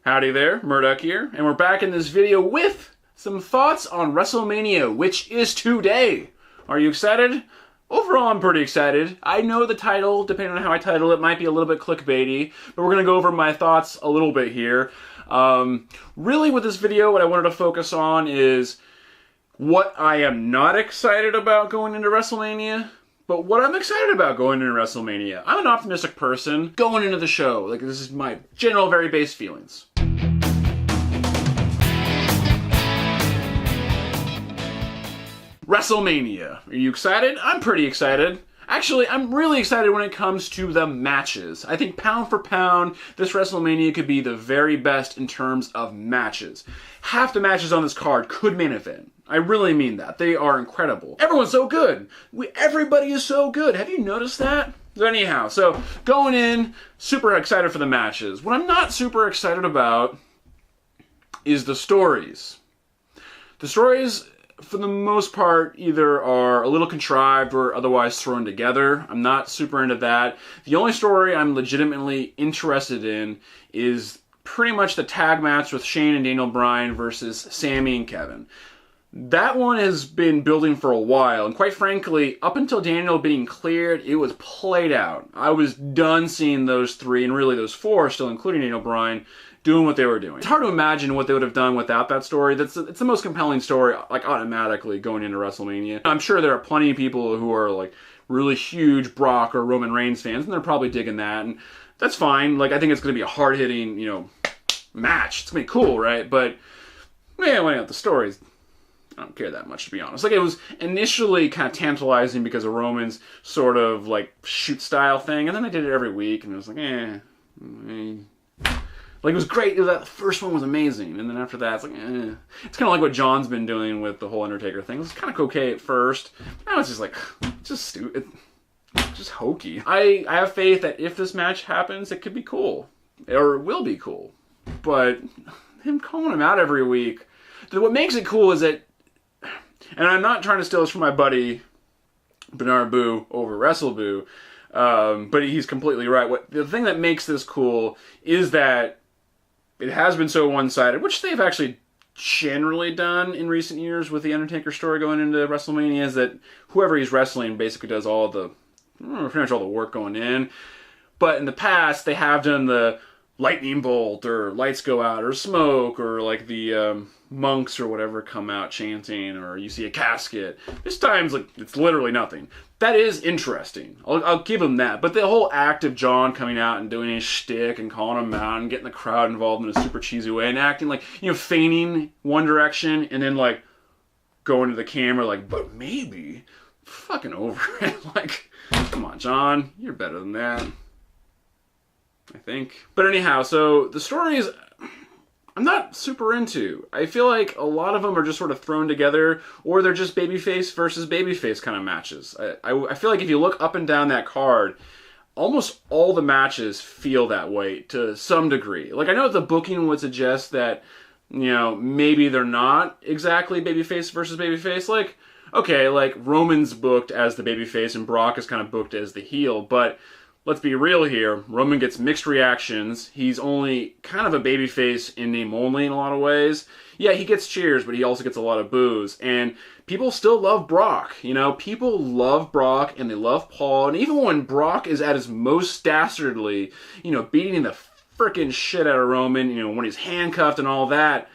Howdy there, Murdoch here, and we're back in this video with some thoughts on WrestleMania, which is today. Are you excited? Overall, I'm pretty excited. I know the title, depending on how I title it, might be a little bit clickbaity, but we're going to go over my thoughts a little bit here. Really with this video, what I wanted to focus on is what I am not excited about going into WrestleMania, but what I'm excited about going into WrestleMania. I'm an optimistic person going into the show. Like, this is my general, very base feelings. WrestleMania. Are you excited? I'm pretty excited. Actually, I'm really excited when it comes to the matches. I think pound for pound, this WrestleMania could be the very best in terms of matches. Half the matches on this card could main event. I really mean that. They are incredible. Everyone's so good. Everybody is so good. Have you noticed that? So anyhow, so going in, super excited for the matches. What I'm not super excited about is the stories. The stories, for the most part, either are a little contrived or otherwise thrown together. I'm not super into that. The only story I'm legitimately interested in is pretty much the tag match with Shane and Daniel Bryan versus Sami and Kevin. That one has been building for a while, and quite frankly, up until Daniel being cleared, it was played out. I was done seeing those three, and really those four, still including Daniel Bryan, doing what they were doing. It's hard to imagine what they would have done without that story. It's the most compelling story, like, automatically going into WrestleMania. I'm sure there are plenty of people who are, like, really huge Brock or Roman Reigns fans, and they're probably digging that, and that's fine. Like, I think it's going to be a hard-hitting, match. It's going to be cool, right? But, man, when the stories, I don't care that much, to be honest. Like, it was initially kind of tantalizing because of Roman's sort of, like, shoot-style thing, and then they did it every week, and it was like, Like, it was great. That first one was amazing, and then after that, it's like, It's kind of like what John's been doing with the whole Undertaker thing. It was kind of okay at first. Now it's just like, just stupid. Just hokey. I have faith that if this match happens, it could be cool. Or it will be cool. But him calling him out every week, what makes it cool is that, and I'm not trying to steal this from my buddy Bernard Boo over WrestleBoo, but he's completely right. The thing that makes this cool is that it has been so one-sided, which they've actually generally done in recent years with the Undertaker story going into WrestleMania, is that whoever he's wrestling basically does pretty much all the work going in. But in the past, they have done the lightning bolt, or lights go out, or smoke, or like the monks or whatever come out chanting, or you see a casket. This time's like, it's literally nothing. That is interesting. I'll give him that. But the whole act of John coming out and doing his shtick and calling him out and getting the crowd involved in a super cheesy way and acting like, feigning one direction and then like going to the camera like, but maybe, fucking over it. Like, come on, John, you're better than that, I think. But anyhow, so the stories I'm not super into. I feel like a lot of them are just sort of thrown together, or they're just babyface versus babyface kind of matches. I feel like if you look up and down that card, almost all the matches feel that way to some degree. Like, I know the booking would suggest that, maybe they're not exactly babyface versus babyface. Like, okay, like Roman's booked as the babyface and Brock is kind of booked as the heel, but let's be real here. Roman gets mixed reactions. He's only kind of a babyface in name only in a lot of ways. Yeah, he gets cheers, but he also gets a lot of boos. And people still love Brock. People love Brock and they love Paul. And even when Brock is at his most dastardly, beating the frickin' shit out of Roman, when he's handcuffed and all that,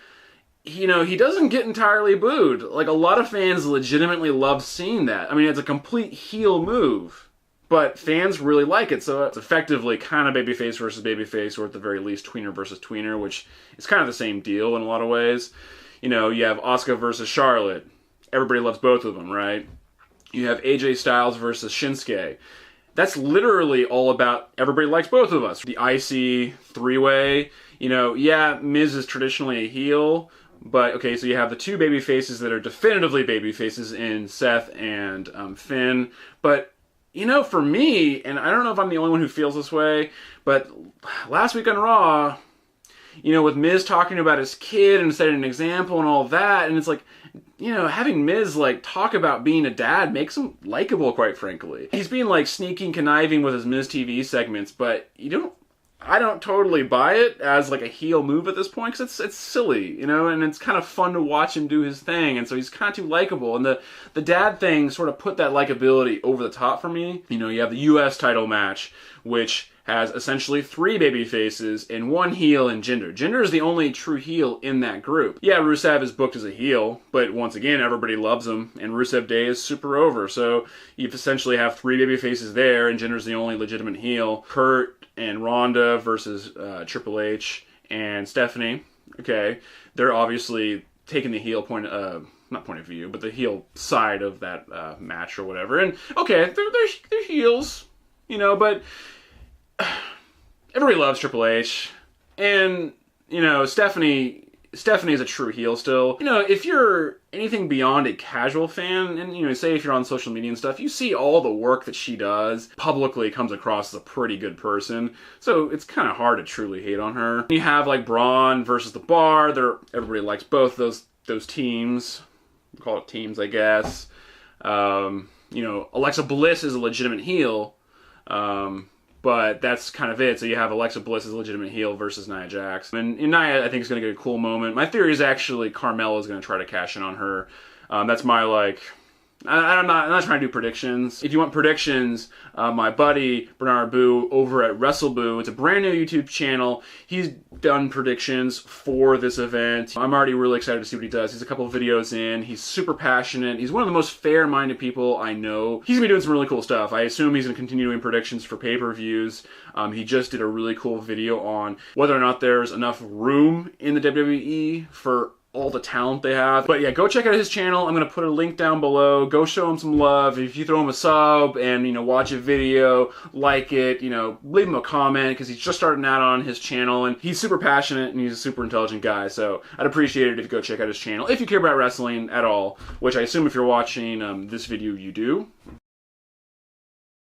he doesn't get entirely booed. Like, a lot of fans legitimately love seeing that. I mean, it's a complete heel move. But fans really like it, so it's effectively kind of babyface versus babyface, or at the very least tweener versus tweener, which is kind of the same deal in a lot of ways. You have Asuka versus Charlotte. Everybody loves both of them, right? You have AJ Styles versus Shinsuke. That's literally all about everybody likes both of us. The IC three-way, Miz is traditionally a heel, but okay, so you have the two baby faces that are definitively baby faces in Seth and Finn, but for me, and I don't know if I'm the only one who feels this way, but last week on Raw, with Miz talking about his kid and setting an example and all that, and it's like, having Miz, like, talk about being a dad makes him likable, quite frankly. He's being, like, sneaky and conniving with his Miz TV segments, but you don't I don't totally buy it as like a heel move at this point because it's silly, you know, and it's kind of fun to watch him do his thing, and so he's kind of too likable. And the dad thing sort of put that likability over the top for me. You know, you have the U.S. title match, which has essentially 3 baby faces and 1 heel in Jinder. Jinder is the only true heel in that group. Yeah, Rusev is booked as a heel, but once again, everybody loves him, and Rusev Day is super over. So you essentially have 3 baby faces there, and Jinder's the only legitimate heel. Kurt and Ronda versus Triple H and Stephanie. Okay, they're obviously taking the heel not point of view, but the heel side of that match or whatever. And okay, they're heels, you know, but everybody loves Triple H, and you know Stephanie is a true heel still. You know, if you're anything beyond a casual fan, and you know, say if you're on social media and stuff, you see all the work that she does publicly, comes across as a pretty good person. So it's kind of hard to truly hate on her. You have like Braun versus the Bar. Everybody likes both those teams. We call it teams, I guess. You know, Alexa Bliss is a legitimate heel. But that's kind of it. So you have Alexa Bliss as a legitimate heel versus Nia Jax. And Nia, I think, is going to get a cool moment. My theory is actually Carmella is going to try to cash in on her. That's my, like... I'm not trying to do predictions. If you want predictions, my buddy Bernard Boo over at WrestleBoo, it's a brand new YouTube channel. He's done predictions for this event. I'm already really excited to see what he does. He's a couple of videos in. He's super passionate. He's one of the most fair-minded people I know. He's gonna be doing some really cool stuff. I assume he's gonna continue doing predictions for pay-per-views. He just did a really cool video on whether or not there's enough room in the WWE for all the talent they have. But yeah, go check out his channel. I'm going to put a link down below. Go show him some love. If you throw him a sub and, you know, watch a video, like it, you know, leave him a comment, because he's just starting out on his channel, and he's super passionate and he's a super intelligent guy. So I'd appreciate it if you go check out his channel if you care about wrestling at all, which I assume if you're watching this video you do.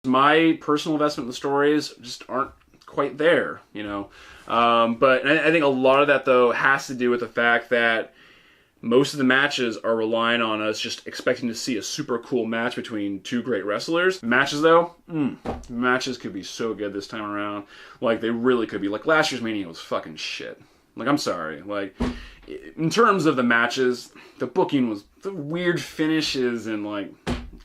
My personal investment in the stories just aren't quite there, you know. But I think a lot of that, though, has to do with the fact that most of the matches are relying on us just expecting to see a super cool match between 2 great wrestlers. Matches, though, matches could be so good this time around. Like, they really could be. Like, last year's Mania was fucking shit. Like, I'm sorry. Like, in terms of the matches, the booking was the weird finishes, and, like,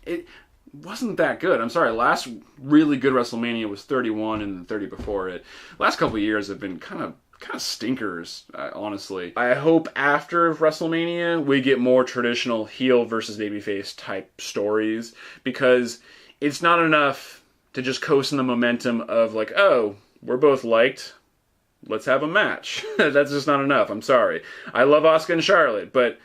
it wasn't that good. I'm sorry, last really good WrestleMania was 31 and the 30 before it. Last couple of years have been kind of stinkers, honestly. I hope after WrestleMania we get more traditional heel versus babyface type stories, because it's not enough to just coast in the momentum of like, oh, we're both liked, let's have a match. That's just not enough. I'm sorry. I love Asuka and Charlotte, but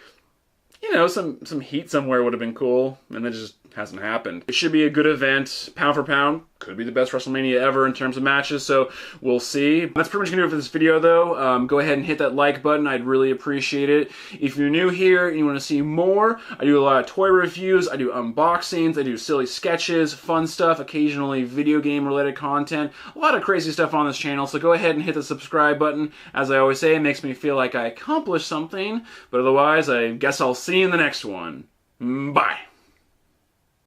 you know, some heat somewhere would have been cool, and that just hasn't happened. It should be a good event, pound for pound. Could be the best WrestleMania ever in terms of matches, so we'll see. That's pretty much going to do it for this video, though. Go ahead and hit that like button. I'd really appreciate it. If you're new here and you want to see more, I do a lot of toy reviews, I do unboxings, I do silly sketches, fun stuff, occasionally video game-related content. A lot of crazy stuff on this channel, so go ahead and hit the subscribe button. As I always say, it makes me feel like I accomplished something, but otherwise, I guess I'll see you in the next one. Bye.